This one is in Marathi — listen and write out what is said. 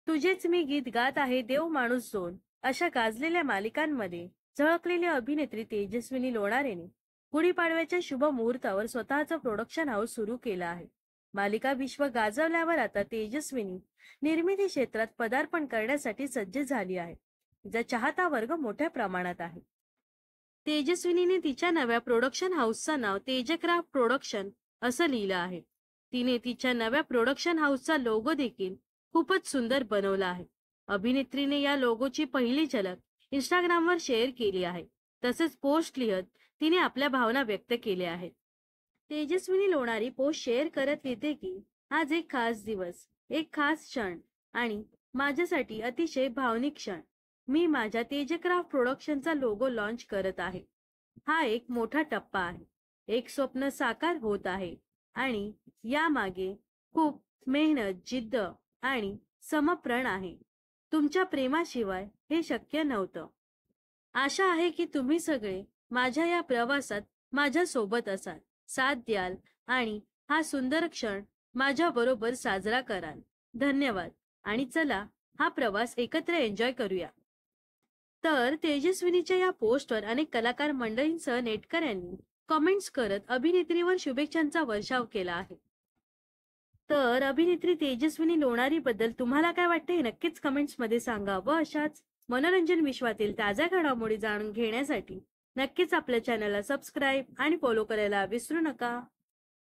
तुझेच मी गीत गात आहे, देव माणूस दोन अशा गाजलेल्या मालिकांमध्ये झळकलेली अभिनेत्री तेजस्विनी लोणारेने गुढीपाडव्याच्या शुभ मुहूर्तावर स्वतःचं प्रोडक्शन हाऊस सुरू केलं आहे. मालिका विश्व गाजवल्यावर आता तेजस्विनी निर्मिती क्षेत्रात पदार्पण करण्यासाठी सज्ज झाली आहे. तिचा चाहता वर्ग मोठ्या प्रमाणात आहे. तेजस्विनीने तिच्या नव्या प्रोडक्शन हाऊसचं नाव तेजक्राफ्ट प्रोडक्शन असं लिहिलं आहे. तिने तिच्या नव्या प्रोडक्शन हाऊसचा लोगो देखील खूपच सुंदर बनवला आहे. अभिनेत्रीने या लोगोची पहिली झलक इंस्टाग्रामवर शेअर केली आहे. तसेच पोस्ट लिहत तिने आपल्या भावना व्यक्त केल्या आहेत. तेजस्विनी लोणारी पोस्ट शेअर करत लिहिते की आज एक खास दिवस, एक खास क्षण आणि माझ्यासाठी अतिशय भावनिक क्षण. मी माझ्या तेजक्राफ्ट प्रोडक्शनचा लोगो लॉन्च करत आहे. हा एक मोठा टप्पा आहे. एक स्वप्न साकार होत आहे आणि यामागे खूप मेहनत, जिद्द आणि समर्पण आहे. तुमच्या प्रेमाशिवाय हे शक्य नव्हतं. आशा आहे की तुम्ही सगळे माझ्या या प्रवासात माझ्या सोबत असाल, साथ द्याल आणि हा सुंदर क्षण माझ्या बरोबर साजरा कराल. धन्यवाद आणि चला हा प्रवास एकत्र एन्जॉय करूया. तर तेजस्विनीच्या या पोस्टवर अनेक कलाकार मंडळींसह नेटकऱ्यांनी कमेंट्स करत अभिनेत्रीवर शुभेच्छांचा वर्षाव केला आहे. तर अभिनेत्री तेजस्विनी लोणारी बद्दल तुम्हाला काय वाटते हे नक्कीच कमेंट्स मध्ये सांगा व अशाच मनोरंजन विश्वातील ताज्या घडामोडी जाणून घेण्यासाठी नक्कीच आपल्या चॅनलला सबस्क्राईब आणि फॉलो करायला विसरू नका.